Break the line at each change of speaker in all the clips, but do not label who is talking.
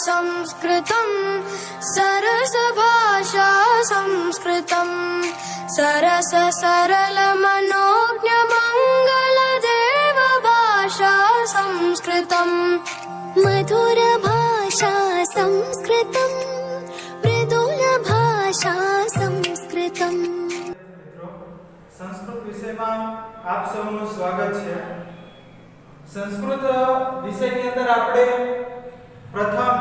संस्कृतं सरसभाषा संस्कृतं सरस सरल मनोज्ञ मंगल देव भाषा संस्कृतं मधुर भाषा संस्कृतं मृदुल भाषा संस्कृतं।
संस्कृत विषय में आप सबનું स्वागत है। संस्कृत विषय ની અંદર આપણે પ્રથમ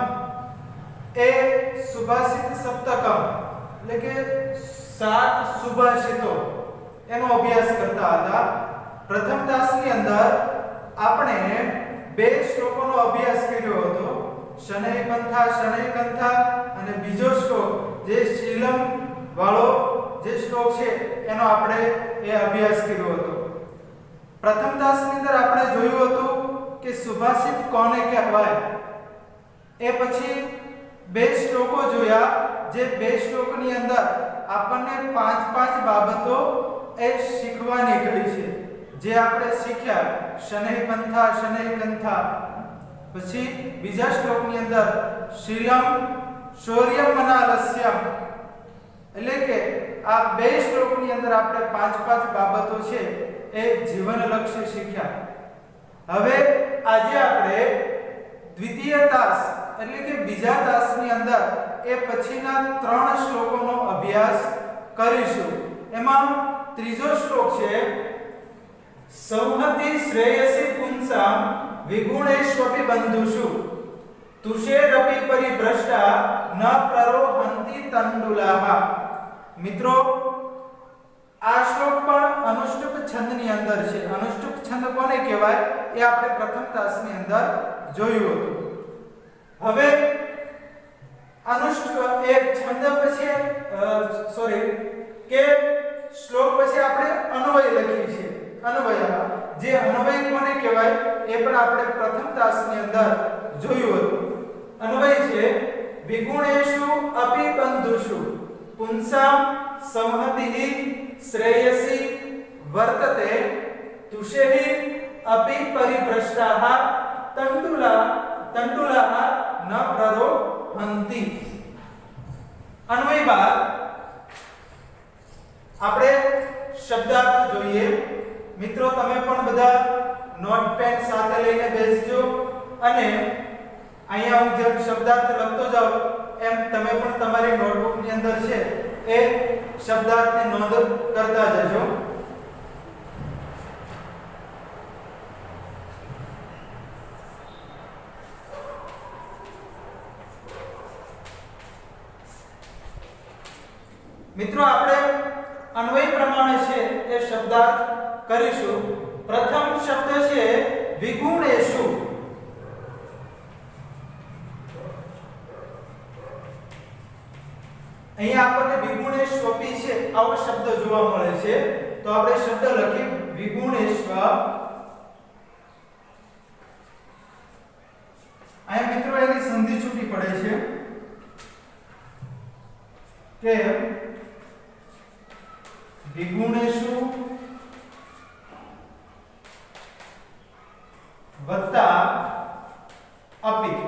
એ સુભાષિત સપ્તકમ એટલે કે 7 સુભાષિતો એનો અભ્યાસ કરતા હતા। પ્રથમ તાસની અંદર આપણે બે શ્લોકોનો અભ્યાસ કર્યો હતો, શનૈ કંથા અને બીજો શ્લોક જે શીલમ વાળો જે શ્લોક છે એનો આપણે એ અભ્યાસ કર્યો હતો। પ્રથમ તાસની અંદર આપણે જોયું હતું કે સુભાષિત કોને કહેવાય। એ પછી બે શ્લોકો જોયા, જે બે શ્લોકની અંદર આપણને 5 બાબતો એ શીખવાની કહી છે, જે આપણે શીખ્યા શનૈ કંથા। પછી બીજા શ્લોકની અંદર શીલમ શૌર્યમ મનાલસ્યમ, એટલે કે આ બે શ્લોકની અંદર આપણે 5 બાબતો છે એ જીવનલક્ષી શીખ્યા। હવે આજે આપણે દ્વિતીય તાસ એટલે કે બીજા તાસની અંદર એ પછીના 3 શ્લોકોનો અભ્યાસ કરીશું। એમાં ત્રીજો શ્લોક છે સંહતિ શ્રેયસી પુંસામ વિગુણેષ્વપી બંધુષુ તુષેરપી પરિભ્રષ્ટા ન પ્રરોહંતિ તંડુલાહ। મિત્રો, આ શ્લોક પણ અનુષ્ટુપ છંદની અંદર છે। અનુષ્ટુપ છંદ કોને કહેવાય એ આપણે પ્રથમ તાસની અંદર જોયું હતું। હવે અનુષ્ટુપ એક છંદ પછી કે શ્લોક પછી આપણે અન્વય લખી છે। અન્વય, જે અન્વય કોને કહેવાય એ પણ આપણે પ્રથમ તાસની અંદર જોયું હતું। અન્વય છે વિગુણેષુ અપી બંધુષુ પુંસામ સંહતિઃ શ્રેયસી વર્તતે તુષેહિ અપી પરિભ્રષ્ટાઃ તંડુલાઃ ન પ્રરોહંતિ। અન્વય બાદ આપણે શબ્દાર્થ જોઈએ। મિત્રો, તમે પણ બધા નોટ પેન સાથે લઈને બેસજો અને અહીંયા હું જે શબ્દાર્થ લખતો જાઉં એમ તમે પણ તમારી નોટબુકની અંદર છે એ શબ્દાર્થની નોંધ કરતા જજો। મિત્રો, આપણે અન્વય પ્રમાણે છે એ શબ્દાર્થ કરીશું। પ્રથમ શબ્દ છે વિગુણેષુ। અહીંયા આપણને વિગુણેષ્વપી છે આવો શબ્દ જોવા મળે છે, તો આપણે શબ્દ લખી વિગુણેષ્વ। અહીંયા મિત્રો એની સંધિ છૂટી પડે છે કે વિગુણેષુ વત્તા અપી।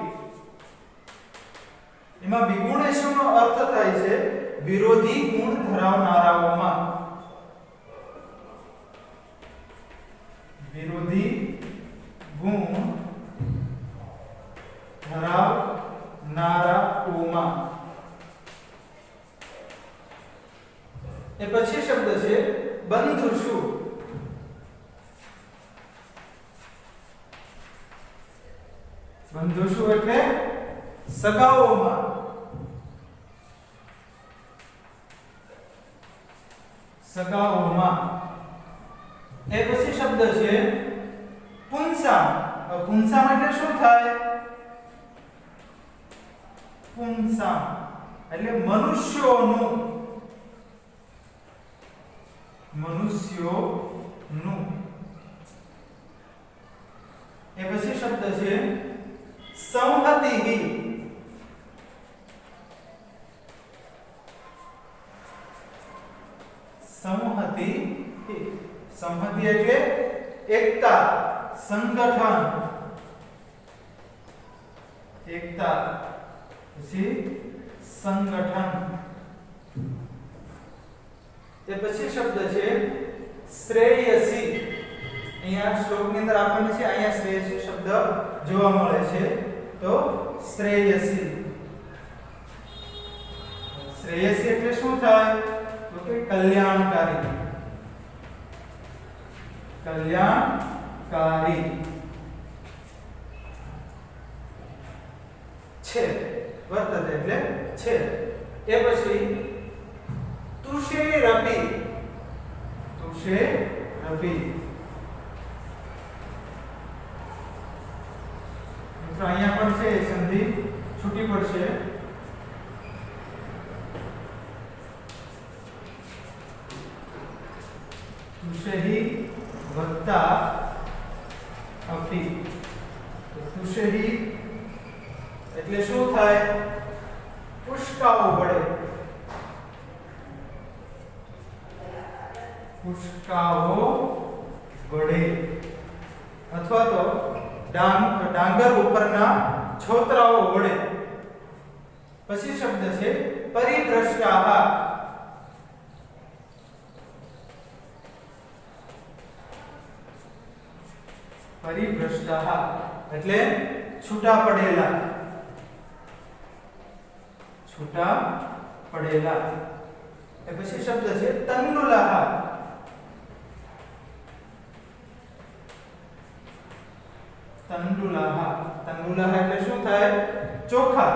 એમાં વિગુણેષુનો અર્થ થાય છે વિરોધી ગુણ ધરાવનારાઓમાં। વિરોધી ગુણ ધરાવનારાઓમાં। એ પછી શબ્દ છે બંધુષુ। બંધુષુ એટલે સગાઓમાં। એ પછી શબ્દ છે પુંસામ। પુંસામ એટલે શું થાય? પુંસામ એટલે મનુષ્યોનું। એ પછી શબ્દ છે સંહતિઃ। સંહતિ એટલે એકતા, સંગઠન, એકતા। પછી સંગઠન. એ પછી શબ્દ છે શ્રેયસી. અહીંયા શ્લોકની અંદર આપણને છે અહીંયા શ્રેયસી શબ્દ જોવા મળે છે. તો શ્રેયસી. શ્રેયસી એટલે શું થાય? તો કે કલ્યાણકારી. કલ્યાણકારી છે. વર્તતે એટલે છે. એ પછી તુષેરપી. તુષેરપી. મિત્રો અહીંયા પણ છે સંધિ છૂટી પડશે. તુષેહી વત્તા અપી. તુષેહી એટલે શું થાય? પુષ્કાઓ વડે. પુષ્કાઓ વડે અથવા તો ડાંગર ઉપરના છોતરાઓ વડે. પછી શબ્દ છે પરિભ્રષ્ટાહ. પરિભ્રષ્ટાહ એટલે છૂટા પડેલા. છૂટા પડેલા. એ પછી શબ્દ છે તન્નુલાહ. તન્નુલાહ. તન્નુલાહ એટલે શું થાય? ચોખા.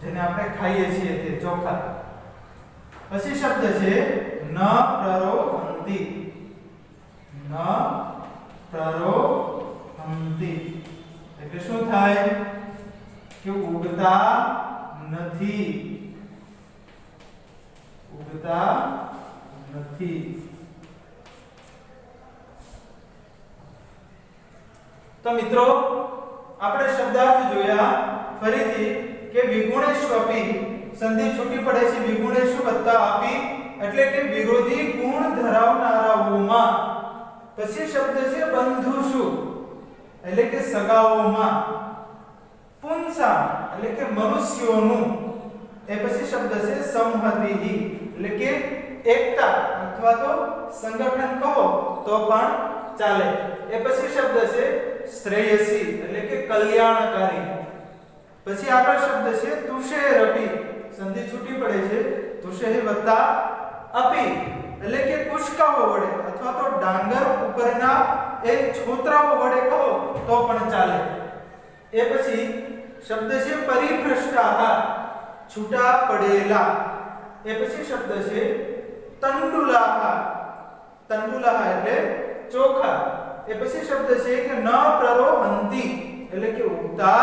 જેને આપણે ખાઈએ છીએ તે ચોખા. પછી શબ્દ છે ન પ્રરોહંતિ. ન પ્રરોહંતિ એટલે શું થાય? કે ઉગતા નથી. ઉગતા નથી. તો મિત્રો આપણે શબ્દાર્થ જોયા. ફરીથી કે વિગુણેષ્વપી સંધિ છૂટી પડે છે. વિગુણેષ્વ વત્તા અપી એટલે કે વિરોધી ગુણ ધરાવનારાઓમાં. પછી શબ્દ છે બંધુષુ એટલે કે સગાઓમાં. પુંસા એટલે કે મનુષ્યોનું. એ પછી શબ્દ છે સંહતિહિ એટલે કે એકતા અથવા તો સંગઠન કહો તો પણ ચાલે. એ પછી શબ્દ છે શ્રેયસી એટલે કે કલ્યાણકારી. પછી આગળ શબ્દ છે તુષેરપી. સંધિ છૂટી પડે છે. તુષેહી વત્તા અપી એટલે કે પુષ્કાઓ વડે અથવા તો ડાંગર ઉપરના એ છોતરાઓ વડે કહો તો પણ ચાલે. એ પછી શબ્દ છે પરિભ્રષ્ટાહ છૂટા પડેલા. એ પછી શબ્દ છે તંડુલાહ. તંડુલાહ એટલે ચોખા. એ પછી શબ્દ છે કે ન પ્રરોહંતિ એટલે કે ઉગતા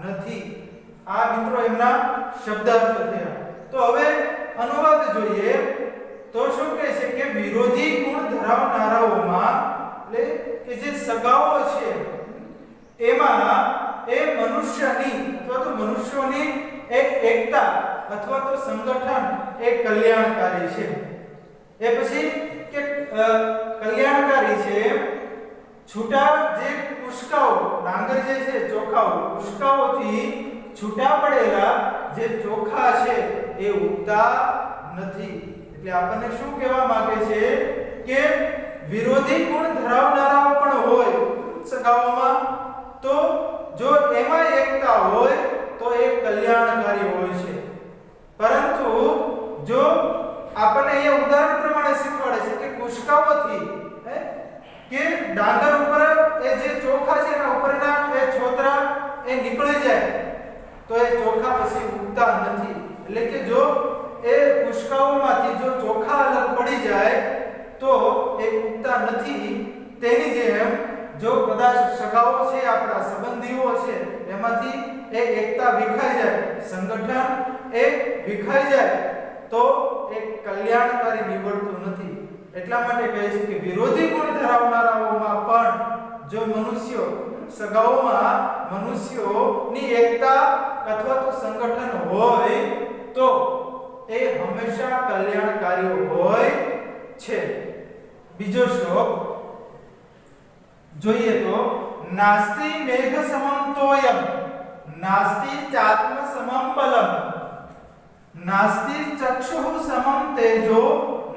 નથી. આ મિત્રો એમના શબ્દાર્થ થયા. તો હવે અનુવાદ જોઈએ. તો શું કહે છે કે વિરોધી ગુણ ધરાવનારાઓમાં એટલે કે જે સગાઓ છે એમાં એ મનુષ્યની અથવા તો મનુષ્યોની એક એકતા અથવા તો સંગઠન એ કલ્યાણકારી છે. એ પછી કે કલ્યાણકારી છે. છૂટા જે પુષ્કાઓ ડાંગર જે છે ચોખાઓ પુષ્કાઓથી છૂટા પડેલા જે ચોખા છે એ ઉગતા નથી. એટલે આપણને શું કહેવા માંગે છે કે વિરોધી ગુણ ધરાવનારાઓ પણ હોય સગાઓમાં તો જો એમાં એકતા હોય તો એ કલ્યાણકારી હોય છે. પરંતુ જો આપણને અહીંયા ઉદાહરણ પ્રમાણે શીખવાડે છે કે પુષ્કાઓથી કે ડાંગર ઉપર એ જે ચોખા છે એના ઉપરના એ છોતરા એ નીકળી જાય તો એ ચોખા પછી ઉગતા નથી. એટલે કે જો એ પુષ્કાઓમાંથી જો ચોખા અલગ પડી જાય તો એ ઉગતા નથી. તેની જેમ જો કદાચ સગાઓ છે આપણા સંબંધીઓ છે એમાંથી એ એકતા વિખાઈ જાય સંગઠન એ વિખાઈ જાય તો એ કલ્યાણકારી નીવડતું નથી. એટલા માટે કહે છે કે વિરોધી ગુણ ધરાવનારાઓમાં પણ જો મનુષ્યો સગાઓમાં મનુષ્યોની એકતા અથવા તો સંગઠન હોય તો એ હંમેશા કલ્યાણકારી હોય છે. બીજો શ્લોક જોઈએ તો नास्ति मेघ समम तोयम, नास्ति चात्म समम बलम, नास्ति चक्षुः समम तेजो,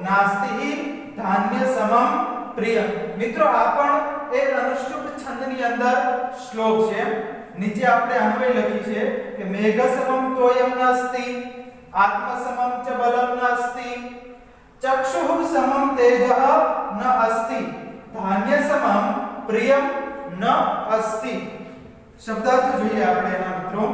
नास्ति धान्य समम प्रिय। मित्रों आ पण एक अनुष्टुप छंदनी अंदर श्लोक छे। नीचे આપણે અન્વય લખી છે કે મેઘ સમમ તોયમ નાસ્તિ, આત્મ સમમ ચ બલમ નાસ્તિ, ચક્ષુઃ સમમ તેજઃ ન અસ્તિ, ધાન્ય સમમ પ્રિયમ ન અસ્તિ। શબ્દાર્થ જોઈએ આપણે એના મિત્રો।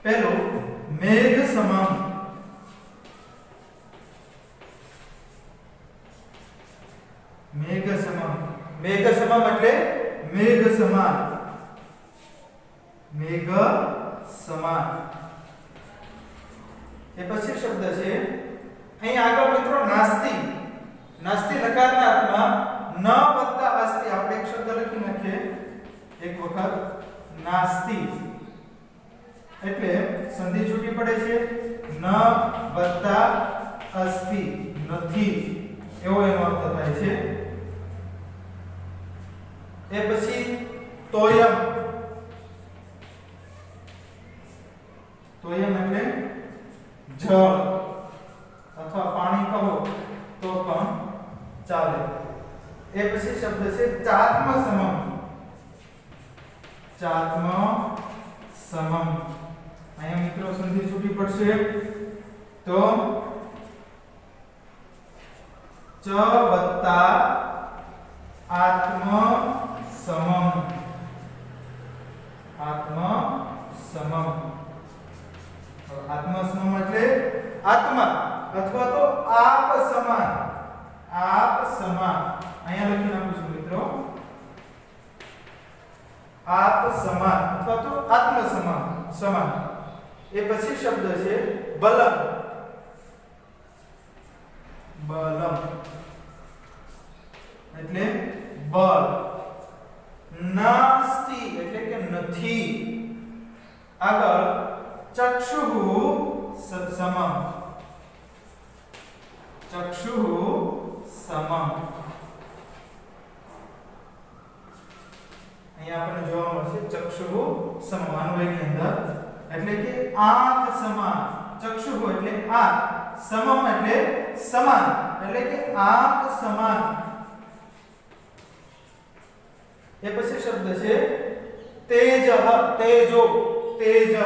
પહેલો મેઘ સમમ, મેઘ સમમ, મેઘ સમમ એટલે મેઘ સમાન, મેઘ સમાન। એ પછી શબ્દ છે અહીં આગળ મિત્રો નાસ્તિ, નાસ્તિ નકારના અર્થમાં ન વત્તા અસ્તિ। આપણે એક શબ્દ લખી નાખીએ એક વખત, નાસ્તિ એટલે સંધિ છૂટી પડે છે, ન વત્તા અસ્તિ, નથી એવો એનો અર્થ થાય છે। એ પછી તોયમ, તોયમ એટલે જળ અથવા પાણી કહો તો પણ ચાલે। એ પછી શબ્દ છે ચાત્મ સમમ, ચાત્મ સમમ। અહીંયા મિત્રો સંધિ છૂટી પડશે તો ચ વત્તા આત્મ સમમ, આત્મ સમમ। આત્મ સમમ એટલે આત્મા અથવા તો આપ સમાન, આપ સમાન। અહીંયા લખી નાખું છું મિત્રો, આપ સમાન અથવા તો આત્મ સમાન, સમાન। એ પછી શબ્દ છે બલમ, બલમ એટલે બળ, નાસ્તિ એટલે કે નથી। આગળ ચક્ષુઃ સમમ, ચક્ષુઃ સમમ। અહીંયા આપણને જોવા મળશે ચક્ષુઃ સમમ અન્વયની અંદર, એટલે કે આંખ સમાન। ચક્ષુઃ એટલે આંખ, સમમ એટલે સમાન, એટલે કે આંખ સમાન। એ પછી શબ્દ છે તેજઃ, તેજો, તેજઃ,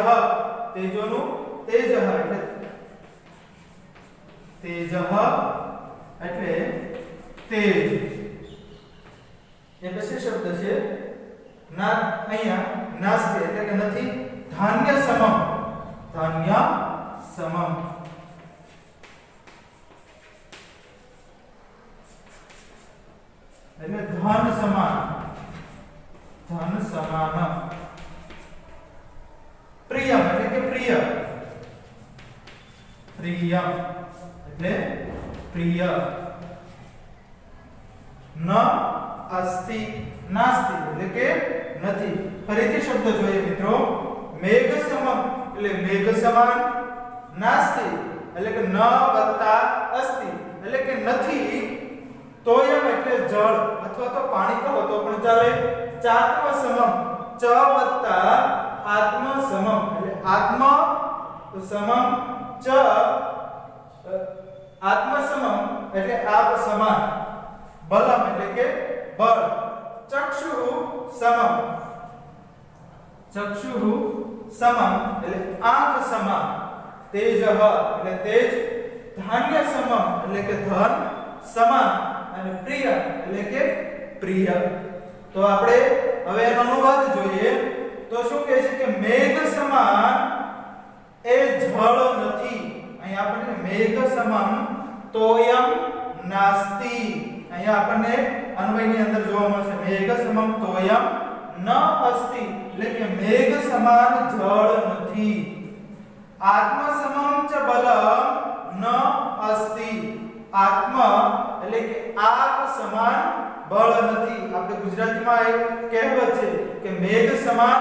તેજોનું તેજઃ એટલે તેજઃ એટલે તેજ। એ પછી શબ્દ છે ના, અહીંયા નાસ્તિ એટલે કે નથી, ધાન્ય સમમ, ધાન્ય સમમ। એટલે ધન સમાન, ધન સમાન। પ્રિયમ એટલે કે પ્રિય, પ્રિયમ એટલે પ્રિય। ન અસ્તિ, નાસ્તિ એટલે કે નથી। ફરીથી શબ્દ જોઈએ મિત્રો, મેઘ સમમ એટલે મેઘ સમાન, નાસ્તિ એટલે કે ન વત્તા અસ્તિ એટલે કે નથી, તોયમ એટલે જળ અથવા તો પાણી કહો તો પણ ચાલે, ચાત્મ સમમ, ચ વત્તા આત્મ સમમ એટલે આત્મ સમમ, ચ આત્મ સમમ એટલે આપ સમાન, બલમ એટલે કે બળ, ચક્ષુઃ સમમ, ચક્ષુઃ સમમ એટલે આંખ સમાન, તેજઃ એટલે તેજ, ધાન્ય સમમ એટલે કે ધન સમાન, અને પ્રિય એટલે કે પ્રિય। તો આપણે હવે એનો અનુવાદ જોઈએ તો શું કહે છે કે મેઘ સમાન એ જળ નથી। અહીં આપણને મેઘ સમાન તોયમ નાસ્તિ, અહીંયા આપણને અન્વયની અંદર જોવા મળશે મેઘ સમમ તોયમ ન અસ્તિ એટલે કે મેઘ સમાન જળ નથી। આત્મ સમમ ચ બલમ ન અસ્તિ, આત્મ એટલે કે આપ સમાન બળ નથી। આપણે ગુજરાતીમાં એક કહેવત છે કે મેઘ સમાન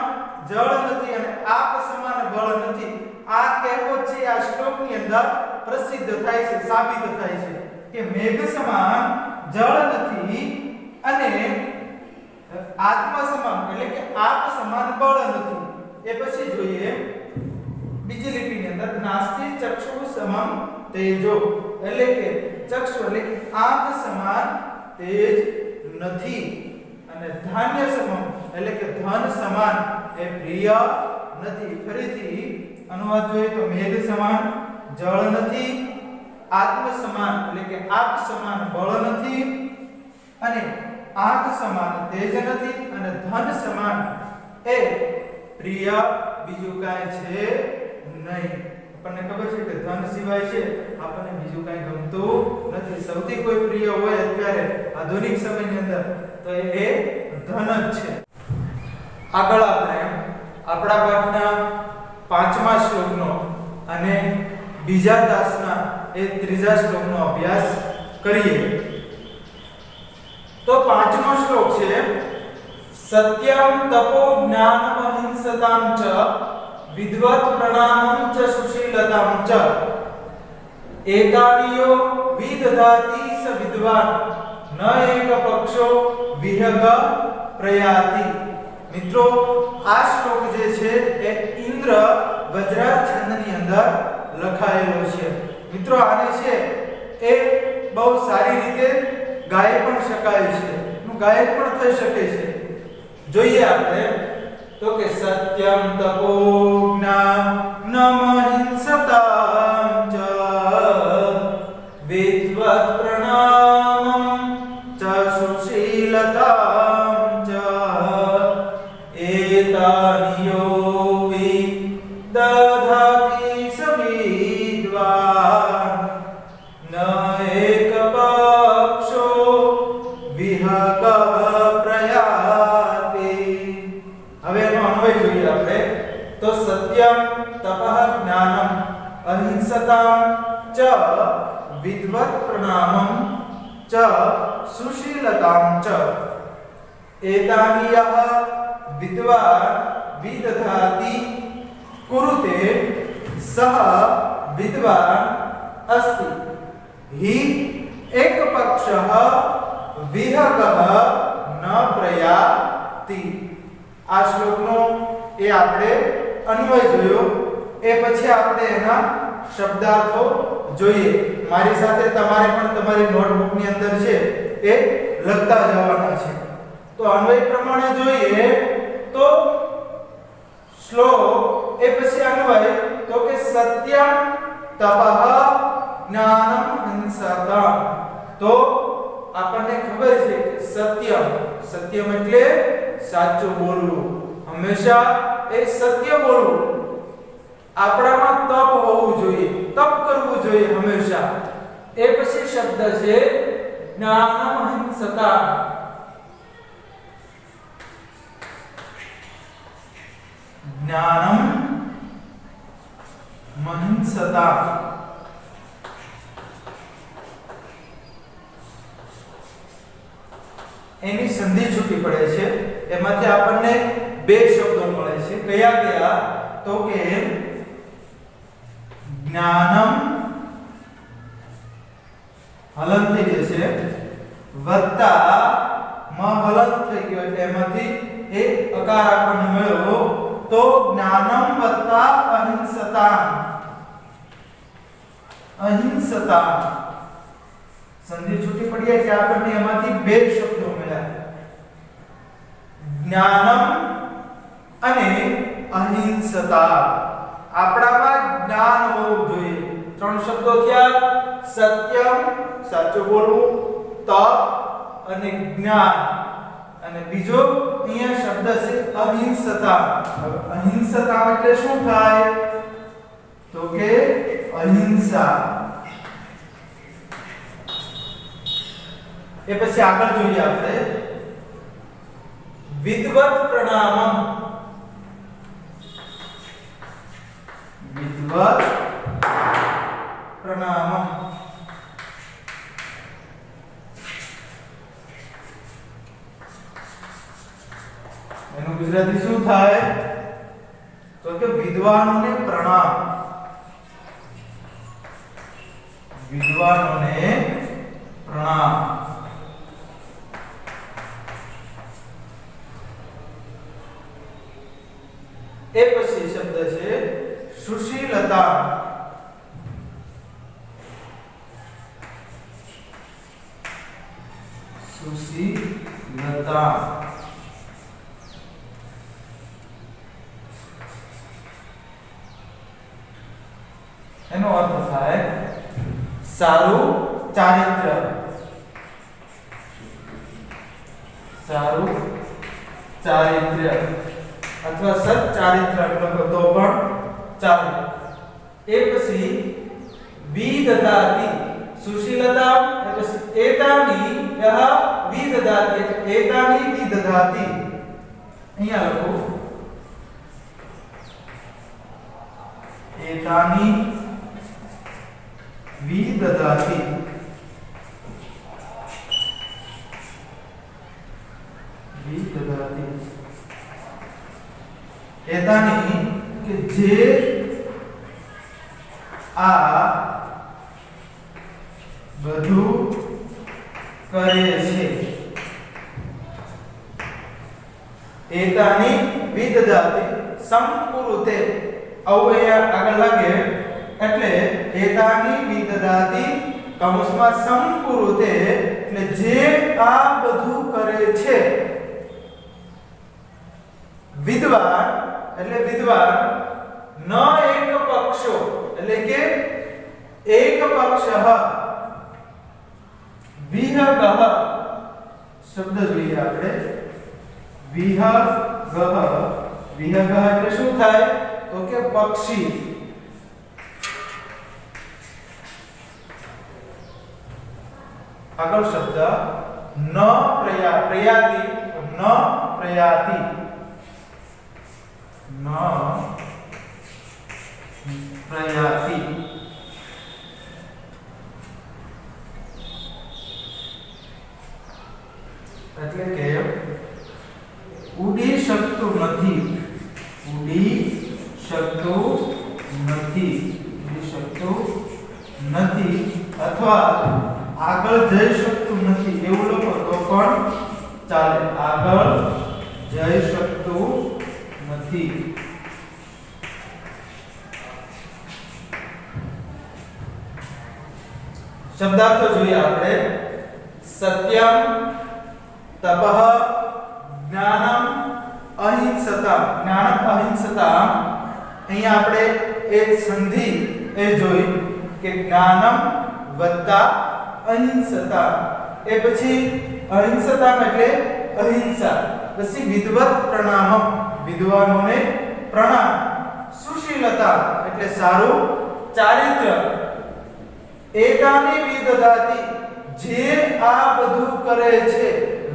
જળ નથી અને આપ સમાન બળ નથી। આ કહેવત છે આ શ્લોકની અંદર પ્રસિદ્ધ થાય છે, સાબિત થાય છે કે મેઘ સમાન જળ નથી અને આત્મ સમાન એટલે કે આપ સમાન બળ નથી. એ પછી જોઈએ બીજી લીટીની અંદર નાસ્તિ ચક્ષુ સમમ તેજો એટલે કે ચક્ષુ એટલે કે આંખ સમાન તેજ નથી અને ધાન્ય સમમ એટલે કે ધન સમાન એ પ્રિય નથી. ફરીથી અનુવાદ જોઈએ તો મેઘ સમાન જળ નથી, આત્મ સમાન એટલે કે આપ સમાન બળ નથી અને આંખ સમાન તેજ નથી અને ધન સમાન એ પ્રિય બીજું કાંઈ છે નહીં. આપણને ખબર છે કે ધન સિવાય છે આપણને બીજું કાંઈ ગમતું નથી. સૌથી કોઈ પ્રિય હોય અત્યારે આધુનિક સમયની અંદર તો એ ધન જ છે. આગળ આપણે આપણા પાઠના 5મા શ્લોકનો અને બીજા દાસના એ 3જા શ્લોકનો અભ્યાસ કરીએ. તો 5મો શ્લોક છે સત્યમ તપો જ્ઞાનમ અહિંસતામ ચ વિદ્વત પ્રણામમ ચ સુશીલતામ ચ એકાનિયો વિદધાતિ સ વિદ્વાન ન એક પક્ષો વિહગ પ્રયાતિ. મિત્રો આ શ્લોક જે છે એ ઇન્દ્ર વજ્રા છંદની અંદર લખાયેલો છે. મિત્રો આને છે એ બહુ સારી રીતે ગાય પણ શકાય છે, નું ગાયન પણ થઈ શકે છે. જોઈએ આપણે તો કે સત્યમ તપો જ્ઞાનમ અહિંસતામ ચ વિદ્વત પ્રણામમ ચ સુશીલતામ ચ એતાનિયો વિદધાતિ સ વિદ્વાન ન એક પક્ષો વિહગ પ્રયાતિ. હવે એનો અન્વય જોઈએ આપણે તો સત્યમ તપઃ જ્ઞાનમ અહિંસતામ ચ વિદ્વત પ્રણામમ ચ સુશીલતામ ચ એતાનિયઃ વિદ્વાન વિદધાતિ કુરુતે સહ વિદ્વાન અસ્તિ हि એક પક્ષઃ વિહગઃ ન પ્રયાતિ. આ શ્લોકનો એ આપણે અન્વય જોયો. એ પછી આપણે એના શબ્દાર્થો જોઈએ. મારી સાથે તમારે પણ તમારી નોટબુકની અંદર છે એ લખતા જવાના છે. તો અન્વય પ્રમાણે જોઈએ તો શ્લોક એ પછી અન્વય તો કે સત્યમ તપઃ જ્ઞાનમ અહિંસતામ. તો આપણને ખબર છે કે સત્યમ એટલે સાચું બોલવું, હંમેશા એ સત્ય બોલવું. આપણામાં તપ હોવું જોઈએ, તપ કરવું જોઈએ હંમેશા. એ પછી શબ્દ છે જ્ઞાનમ અહિંસતામ. જ્ઞાનમ અહિંસતામ એની સંધિ છૂટી પડે છે. એમાંથી આપણને બે શબ્દો મળે છે. કયા કયા તો કે જ્ઞાનમ હલન થઈ જશે વત્તા મ હલન થઈ ગયો એટલે એમાંથી એક અકાર આપણને મળ્યો તો જ્ઞાનમ વત્તા અહિંસતામ. અહિંસતામ સંધિ છૂટી પડી એટલે આપણને એમાંથી બે શબ્દો મળ્યા, જ્ઞાનમ અને અહિંસતા. આપણામાં જ્ઞાન હોવું જોઈએ. ત્રણ શબ્દો થયા સત્યમ સાચું બોલવું, તપ અને જ્ઞાન. અને બીજો અહીંયા શબ્દ છે અહિંસતા. અહિંસતા એટલે શું થાય તો કે અહિંસા. એ પછી આગળ જોઈએ આપણે વિદ્વત પ્રણામમ. વિદ્વત પ્રણામમ એનું ગુજરાતી શું થાય તો કે વિદ્વાનોને પ્રણામ. વિદ્વાનોને પ્રણામ. એ પછી શબ્દ છે સુશીલતા. સુશીલતા એનો અર્થ થાય સારું ચારિત્ર્ય. સારું ચારિત્ર્ય અથવા સચ્ચારિત્ર્ય લખો તો પણ ચાલે. એ પછી વિદધાતિ. સુશીલતા એ પછી એતાની યહ વિદધાતિ. એતાની વિદધાતિ અહીંયા લખો એતાની વિદધાતિ. વિદધાતિ એતાની કે જે આ બધું કરે છે. એતાની વિદધાતિ સંપૂર્તે. અવયા આગળ લાગે એટલે એતાની વિદધાતિ કૌંસમાં સંપૂર્તે એટલે જે આ બધું કરે છે. વિદ્વાન એટલે વિદ્વાન ન એક પક્ષો એટલે કે એક પક્ષઃ. વિહગઃ શબ્દ જોઈએ આપણે. વિહગઃ. વિહગઃ એટલે શું થાય તો કે પક્ષી. આગળ શબ્દ ન પ્રયાતિ. ન પ્રયાતિ ન પ્રયાતિ એટલે કે ઉડી શકતું નથી. ઉડી શકતું નથી. ઉડી શકતું નથી અથવા આગળ જઈ શકતું નથી એવું લખો તો પણ ચાલે. આગળ જઈ શકતું નથી. શબ્દાર્થ જોઈએ આપણે. સત્યમ, તપઃ, જ્ઞાનમ, અહિંસતા. જ્ઞાનમ અહિંસતા અહીંયા આપણે એ સંધિ એ જોઈ કે જ્ઞાનમ વત્તા અહિંસતા. એ પછી અહિંસતા એટલે અહિંસા. પછી વિદ્વત પ્રણામમ વિદ્વાનોને પ્રણામ. સુશીલતા એટલે સારું ચારિત્ર્ય. એતાની વિદધાતિ જે આ બધું કરે છે.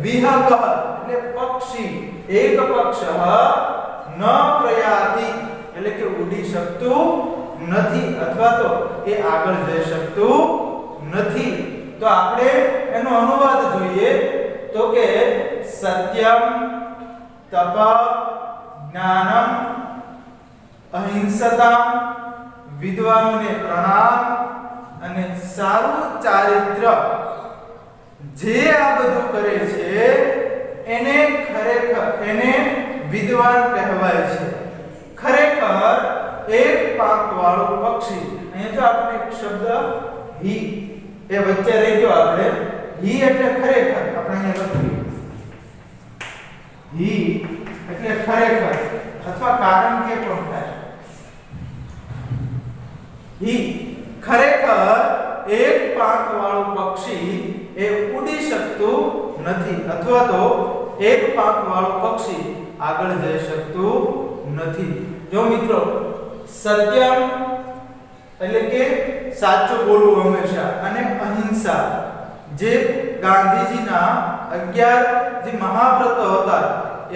વિહગઃ એટલે પક્ષી. એક પક્ષઃ ન પ્રયાતિ એટલે કે ઉડી શકતું નથી અથવા તો એ આગળ જઈ શકતું નથી. તો આપણે એનો અનુવાદ જોઈએ તો કે સત્યમ, તપ, જ્ઞાનમ, અહિંસતા, વિદ્વાનોને પ્રણામ અને સારું ચારિત્ર્ય. જે આ બધું કરે છે એને ખરેખર એને વિદ્વાન કહેવાય છે. ખરેખર એક પાંખ વાળું પક્ષી. અહીંયા જો આપણે એક શબ્દ હી એ વચ્ચે રહી ગયો. આપણે હી એટલે ખરેખર આપણે અહીંયા લખ્યું હી એટલે ખરેખર અથવા કારણ કે પણ થાય. હી ખરેખર એક પાંખ વાળું પક્ષી એ ઉડી શકતું નથી અથવા તો એક પાંખ વાળું પક્ષી આગળ જઈ શકતું નથી. જો મિત્રો સત્યમ એટલે કે સાચું બોલવું હંમેશા અને અહિંસા જે ગાંધીજીના 11 જે મહાવ્રતો હતા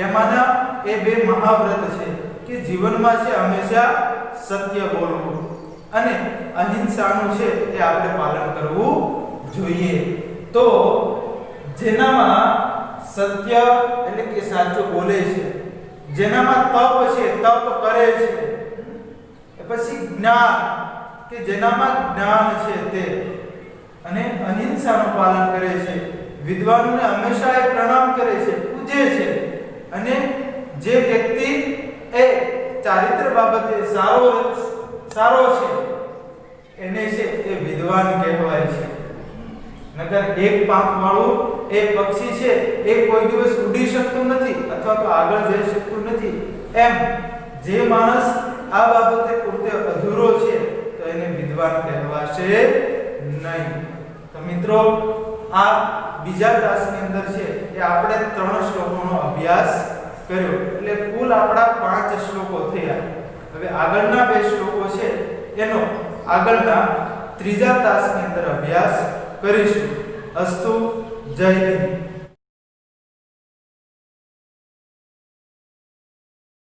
એમાંના એ બે મહાવ્રત છે કે જીવનમાં છે હંમેશા સત્ય બોલવું અને અહિંસાનું છે એ આપણે પાલન કરવું જોઈએ. તો જેનામાં સત્ય એટલે કે સાચું બોલે છે, જેનામાં તપ છે તપ કરે છે, પછી જ્ઞાન કે જેનામાં જ્ઞાન છે તે અને અહિંસાનું પાલન કરે છે, વિદ્વાનોને હંમેશા એ પ્રણામ કરે છે, પૂજે છે, અને જે વ્યક્તિ એ ચારિત્ર બાબતે સારો છે એને છે એ વિદ્વાન કહેવાય છે. નકર એક પાંખ વાળું એ પક્ષી છે એ કોઈ દિવસ ઉડી શકતું નથી અથવા તો આગળ જઈ શકતું નથી. એમ જે માણસ આ બાબતે પોતે અધૂરો છે તો એને વિદ્વાન કહેવાશે નહીં. તો મિત્રો, આ બીજા તાસની અંદર છે એ આપણે 3 શ્લોકોનો અભ્યાસ કર્યો, એટલે કુલ આપણા 5 શ્લોકો થયા. હવે આગળના 2 શ્લોકો છે એનો આગળના ત્રીજા તાસની અંદર અભ્યાસ કરીશું. અસ્તુ, જય હિન્દ.